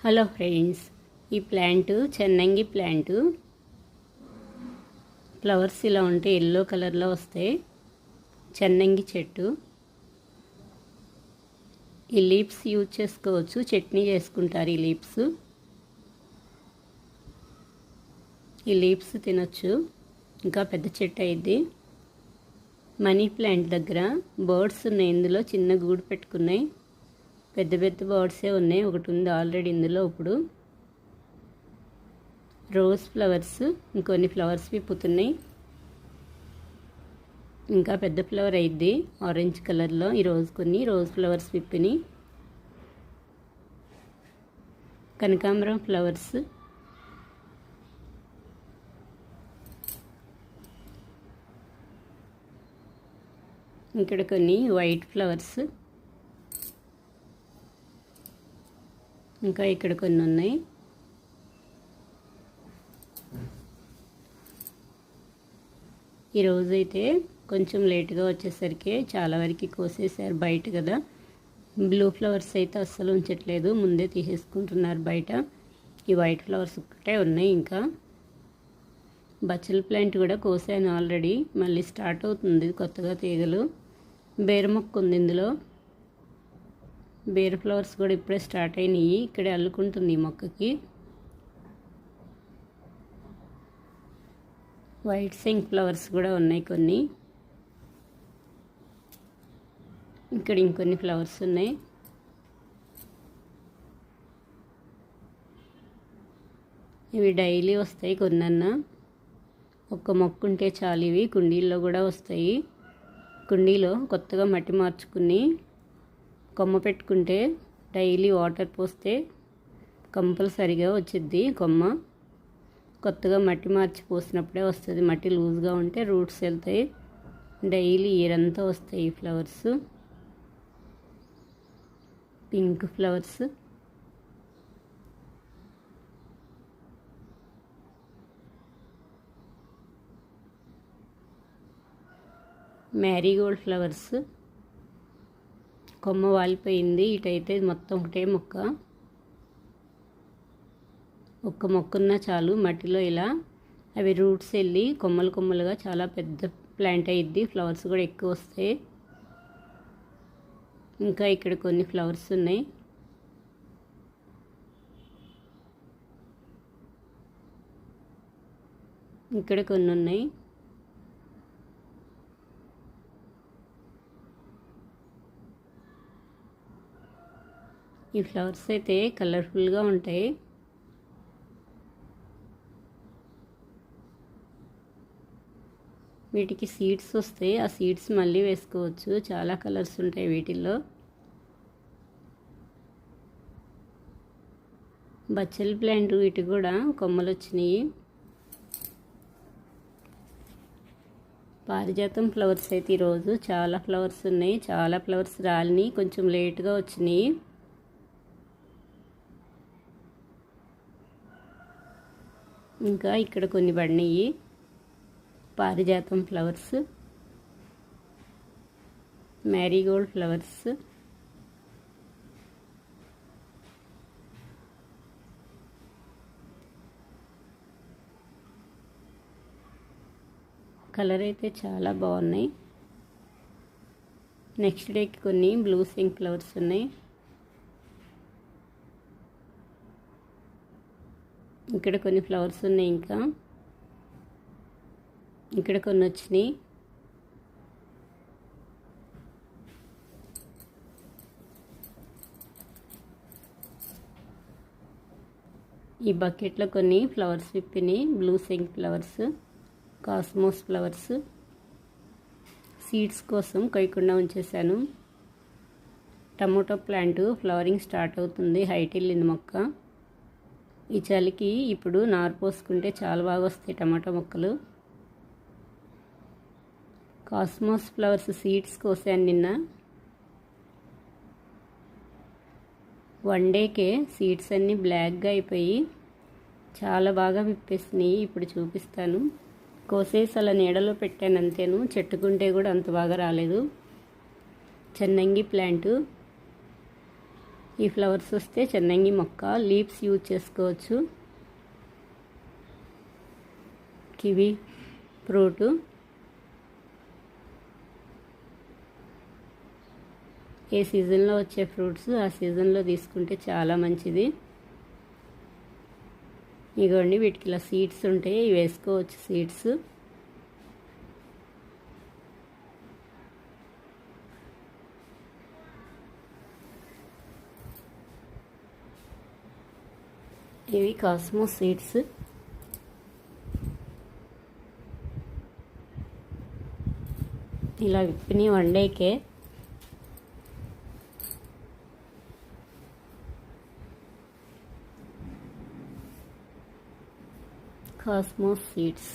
Hello friends, ఈ plant చెన్నంగి plant. Flowers ఇలా ఉంటే ఎల్లో కలర్లో వస్తాయి. చెన్నంగి చెట్టు. ఈ లీవ్స్ యూజ్ చేసుకోవచ్చు, చట్నీ చేసుకుంటారు. ఈ లీవ్స్ తినొచ్చు. ఇంకా పెద్ద చెట్టు అయింది. మనీ ప్లాంట్ దగ్గర బర్డ్స్ ఉన్నాయి. ఇందులో చిన్న గూడు పెట్టుకున్నాయి. పెద్ద పెద్ద బర్డ్సే ఉన్నాయి. ఒకటి ఉంది ఆల్రెడీ ఇందులో. ఇప్పుడు రోజ్ ఫ్లవర్స్, ఇంకొన్ని ఫ్లవర్స్ విప్పుతున్నాయి. ఇంకా పెద్ద ఫ్లవర్ అయింది ఆరెంజ్ కలర్లో. ఈరోజు కొన్ని రోజ్ ఫ్లవర్స్ విప్పినాయి. కనకాంబరం ఫ్లవర్స్, ఇక్కడ కొన్ని వైట్ ఫ్లవర్స్, ఇంకా ఇక్కడ కొన్ని ఉన్నాయి. ఈరోజు అయితే కొంచెం లేట్గా వచ్చేసరికి చాలా వరకు కోసేసారు బయట కదా. బ్లూ ఫ్లవర్స్ అయితే అస్సలు ఉంచట్లేదు, ముందే తీసేసుకుంటున్నారు బయట. ఈ వైట్ ఫ్లవర్స్ ఒక్కటే ఉన్నాయి. ఇంకా బచ్చల ప్లాంట్ కూడా కోసాను ఆల్రెడీ, మళ్ళీ స్టార్ట్ అవుతుంది కొత్తగా తీగలు. బేర మొక్క ఉంది ఇందులో. బేర ఫ్లవర్స్ కూడా ఇప్పుడే స్టార్ట్ అయినాయి. ఇక్కడే అల్లుకుంటుంది ఈ మొక్కకి. వైట్ సింక్ ఫ్లవర్స్ కూడా ఉన్నాయి కొన్ని. ఇక్కడ ఇంకొన్ని ఫ్లవర్స్ ఉన్నాయి. ఇవి డైలీ వస్తాయి కొన్నన్నా. ఒక్క మొక్క ఉంటే చాలు. ఇవి కుండీల్లో కూడా వస్తాయి. కుండీలో కొత్తగా మట్టి మార్చుకుని కొమ్మ పెట్టుకుంటే డైలీ వాటర్ పోస్తే కంపల్సరిగా వచ్చిద్ది కొమ్మ. కొత్తగా మట్టి మార్చి పోసినప్పుడే వస్తుంది. మట్టి లూజ్గా ఉంటే రూట్స్ వెళ్తాయి. డైలీ ఇయర్ అంతా వస్తాయి ఈ flowers. Pink flowers, marigold flowers. కొమ్మ వాలిపోయింది. ఇటైతే మొత్తం ఒకటే మొక్క. ఒక్క మొక్కున్నా చాలు మట్టిలో ఇలా. అవి రూట్స్ వెళ్ళి కొమ్మలు కొమ్మలుగా చాలా పెద్ద ప్లాంట్ అయ్యిద్ది. ఫ్లవర్స్ కూడా ఎక్కువ వస్తాయి. ఇంకా ఇక్కడ కొన్ని ఫ్లవర్స్ ఉన్నాయి. ఇక్కడ కొన్ని ఉన్నాయి. ఈ ఫ్లవర్స్ అయితే కలర్ఫుల్గా ఉంటాయి. వీటికి సీడ్స్ వస్తాయి. ఆ సీడ్స్ మళ్ళీ వేసుకోవచ్చు. చాలా కలర్స్ ఉంటాయి వీటిల్లో. బచ్చల ప్లాంట్ వీటికి కూడా కొమ్మలు వచ్చినాయి. పారిజాతం ఫ్లవర్స్ అయితే ఈరోజు చాలా ఫ్లవర్స్ ఉన్నాయి. చాలా ఫ్లవర్స్ రాలినాయి, కొంచెం లేట్గా వచ్చినాయి. ఇంకా ఇక్కడ కొన్ని పడినాయి. పారిజాతం ఫ్లవర్స్, మ్యారీగోల్డ్ ఫ్లవర్స్, కలర్ అయితే చాలా బాగున్నాయి. నెక్స్ట్ డేకి కొన్ని బ్లూ సింక్ ఫ్లవర్స్ ఉన్నాయి. ఇక్కడ కొన్ని ఫ్లవర్స్ ఉన్నాయి. ఇంకా ఇక్కడ కొన్ని వచ్చినాయి. ఈ బకెట్లో కొన్ని ఫ్లవర్స్ విప్పినాయి. Blue sink flowers, cosmos flowers. Seeds కోసం కొయ్యకుండా ఉంచేసాను. టమోటో ప్లాంట్ ఫ్లవరింగ్ స్టార్ట్ అవుతుంది. హైట్ వెళ్ళింది మొక్క. ఈ చలికి ఇప్పుడు నారు పోసుకుంటే చాలా బాగా వస్తాయి టమాటా మొక్కలు. కాస్మోస్ ఫ్లవర్స్ సీడ్స్ కోసాను నిన్న. 1 డేకే సీడ్స్ అన్నీ బ్లాక్గా అయిపోయి చాలా బాగా విప్పేసినాయి. ఇప్పుడు చూపిస్తాను. కోసేసి అలా నీడలో పెట్టాను అంతేను. చెట్టుకుంటే కూడా అంత బాగా రాలేదు. చెన్నంగి ప్లాంట్ ఈ ఫ్లవర్స్ వస్తే చెన్నంగి మొక్క, లీవ్స్ యూజ్ చేసుకోవచ్చు. కివి ఫ్రూటు, ఏ సీజన్లో వచ్చే ఫ్రూట్స్ ఆ సీజన్లో తీసుకుంటే చాలా మంచిది. ఇగోండి వీటికి ఇలా సీడ్స్ ఉంటాయి, ఇవి వేసుకోవచ్చు సీడ్స్. ఇవి కాస్మో సీడ్స్. ఇలా విప్పిని వండేకే. Cosmo seeds.